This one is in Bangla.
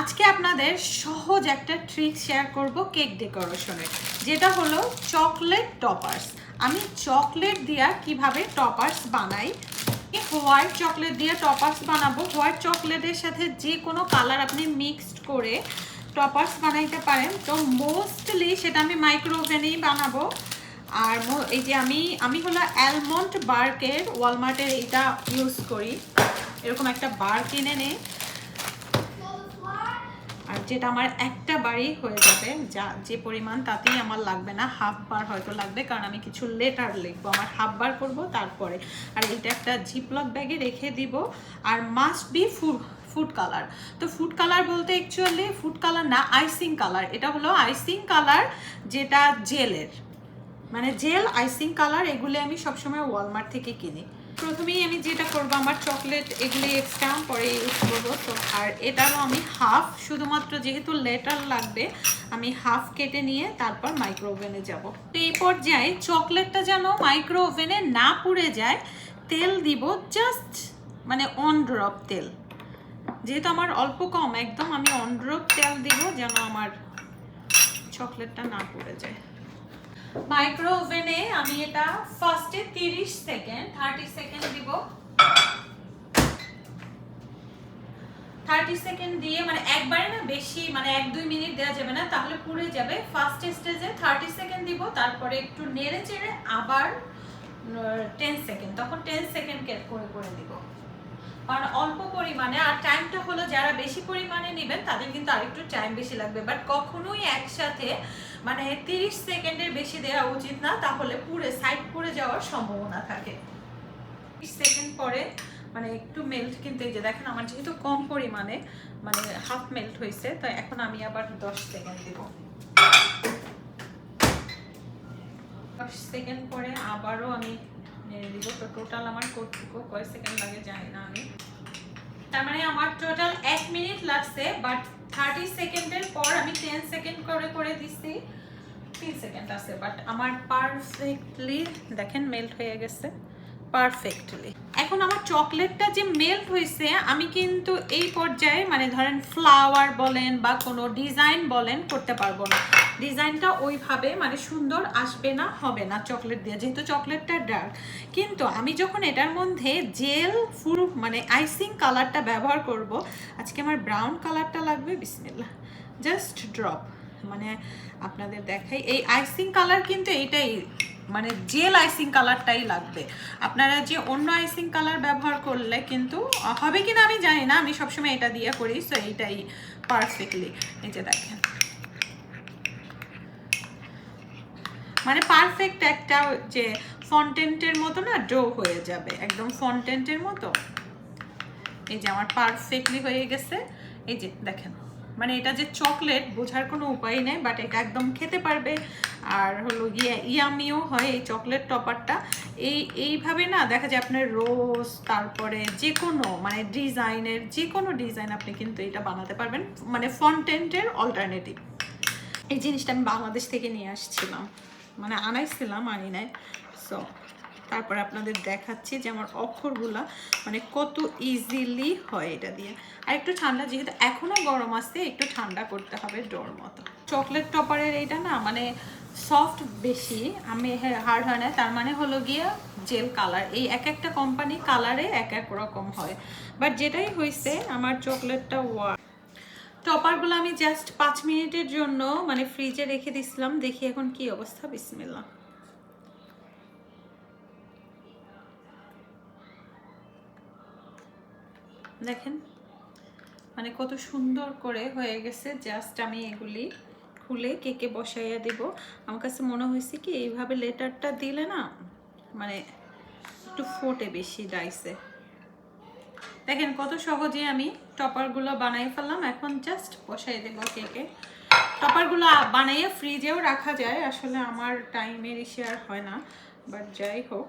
আজকে আপনাদের সহজ একটা ট্রিক শেয়ার করব কেক ডেকোরেশনের, যেটা হলো চকলেট টপার্স। আমি চকলেট দিয়ে কিভাবে টপার্স বানাই, হোয়াইট চকলেট দিয়ে টপার্স বানাবো। হোয়াইট চকলেটের সাথে যে কোনো কালার আপনি মিক্সড করে টপার্স বানাইতে পারেন। তো মোস্টলি সেটা আমি মাইক্রো ওভেনেই বানাবো। আর এই যে আমি হলো অ্যালমন্ড বার্কের ওয়ালমার্টের এইটা ইউজ করি। এরকম একটা বার কিনে নেই, আর যেটা আমার একটা বারই হয়ে যাবে, যে পরিমাণ তাতেই আমার লাগবে না, হাফ বার হয়তো লাগবে, কারণ আমি কিছু লেটার লিখবো, আমার হাফ বার করবো তারপরে। আর এটা একটা জিপলক ব্যাগে রেখে দিব। আর মাস্ট বি ফুড কালার। তো ফুড কালার বলতে অ্যাকচুয়ালি ফুড কালার না, আইসিং কালার। এটা হলো আইসিং কালার, যেটা জেলের, মানে জেল আইসিং কালার। এগুলি আমি সবসময় ওয়ালমার্ট থেকে কিনি। প্রথমেই আমি যেটা করবো, আমার চকলেট এগুলি এক্সট্রা পরে ইউজ করবো। তো আর এটারও আমি হাফ, শুধুমাত্র যেহেতু লেটার লাগবে আমি হাফ কেটে নিয়ে তারপর মাইক্রো ওভেনে যাবো। তো এই পর্যায়ে চকলেটটা যেন মাইক্রো ওভেনে না পুড়ে যায়, তেল দিব জাস্ট, মানে অন ড্রপ তেল। যেহেতু আমার অল্প কম একদম, আমি অন ড্রপ তেল দিব যেন আমার চকলেটটা না পুড়ে যায়। মাইক্রো ওভেনে আমি এটা ফার্স্টে 30 সেকেন্ড দিব। 30 সেকেন্ড দিয়ে, মানে একবারে না বেশি, মানে 1-2 মিনিট দেওয়া যাবে না, তাহলে পুড়ে যাবে। ফার্স্ট স্টেজে 30 সেকেন্ড দিব, তারপরে একটু নেড়ে চেড়ে আবার 10 সেকেন্ড, তখন 10 সেকেন্ড করে দিব, কারণ অল্প পরিমাণে। আর টাইমটা হলো যারা বেশি পরিমাণে নেবেন তাদের কিন্তু আরেকটু টাইম বেশি লাগবে, বাট কখনোই একসাথে মানে 30 সেকেন্ডের বেশি দেওয়া উচিত না, তাহলে পুরো সাইড পুড়ে যাওয়ার সম্ভাবনা থাকে। 30 সেকেন্ড পরে মানে একটু মেল্ট, কিন্তু এই যে দেখেন আমার যেহেতু কম পরিমাণে মানে হাফ মেল্ট হয়েছে, তো এখন আমি আবার 10 সেকেন্ড দেব। 10 সেকেন্ড পরে আবারও আমি নেড়ে দিব। তো টোটাল আমার কয় সেকেন্ড লাগে জানি না আমি, তার মানে আমার টোটাল 1 মিনিট লাগছে, বাট 30 সেকেন্ডের পর আমি 10 সেকেন্ড করে দিচ্ছি। 3 সেকেন্ড আছে, বাট আমার পারফেক্টলি দেখেন মেল্ট হয়ে গেছে পারফেক্টলি। এখন আমার চকলেটটা যে মেল্ট হয়েছে, আমি কিন্তু এই পর্যায়ে মানে ধরেন ফ্লাওয়ার বলেন বা কোনো ডিজাইন বলেন করতে পারবো না। ডিজাইনটা ওইভাবে মানে সুন্দর আসবে না, হবে না চকলেট দিয়ে, যেহেতু চকলেটটা ডার্ক। কিন্তু আমি যখন এটার মধ্যে জেল ফুল মানে আইসিং কালারটা ব্যবহার করব, আজকে আমার ব্রাউন কালারটা লাগবে, বিসমিল্লাহ, জাস্ট ড্রপ, মানে আপনাদের দেখাই। এই আইসিং কালার কিন্তু এইটাই, মানে জেল আইসিং কালারটাই লাগবে। আপনারা যে অন্য আইসিং কালার ব্যবহার করলে কিন্তু হবে কিনা আমি জানি না, আমি সবসময় এটা দিয়ে করি। সো এইটাই পারফেক্টলি, এই যে দেখেন, মানে পারফেক্ট একটা যে ফন্টেন্টের মতো না ডো হয়ে যাবে, একদম ফন্টেন্টের মতো। এই যে আমার পারফেক্টলি হয়ে গেছে। এই যে দেখেন, মানে এটা যে চকলেট বোঝার কোনো উপায় নেই, বাট এটা একদম খেতে পারবে। আর হলো ইয়ামিও হয় এই চকলেট টপারটা। এইভাবে না দেখা যায় আপনার রোজ, তারপরে যে কোনো মানে ডিজাইনের যে কোনো ডিজাইন আপনি কিন্তু এটা বানাতে পারবেন, মানে ফন্টেন্টের অল্টারনেটিভ। এই জিনিসটা আমি বাংলাদেশ থেকে নিয়ে আসছিলাম, মানে আনাইছিলাম, আনি নাই। সো তারপরে আপনাদের দেখাচ্ছি যে আমার অক্ষরগুলা মানে কত ইজিলি হয় এটা দিয়ে। আর একটু ঠান্ডা, যেহেতু এখনও গরম আসছে, একটু ঠান্ডা করতে হবে ডোর মতো। চকলেট টপারের এইটা না মানে সফট বেশি, আমি হার্ড হয় না, তার মানে হলো গিয়ে জেল কালার। এই এক একটা কোম্পানি কালারে এক এক রকম হয়, বাট যেটাই হয়েছে আমার চকলেটটা টপারগুলো আমি জাস্ট 5 মিনিটের জন্য মানে ফ্রিজে রেখে দিছিলাম। দেখি এখন কি অবস্থা, বিসমিল্লাহ। দেখেন মানে কত সুন্দর করে হয়ে গেছে। জাস্ট আমি এগুলি খুলে কেকে বসাইয়া দিব। আমার কাছে মনে হয়েছে কি এইভাবে লেটারটা দিলে না মানে একটু ফোটে বেশি ডাইসে। দেখেন কত সহজে আমি টপারগুলো বানাই ফেললাম। এখন জাস্ট বসাই দেবো কেকে। টপারগুলো বানাইয়ে ফ্রিজেও রাখা যায়, আসলে আমার টাইমের শেয়ার হয় না, বাট যাই হোক।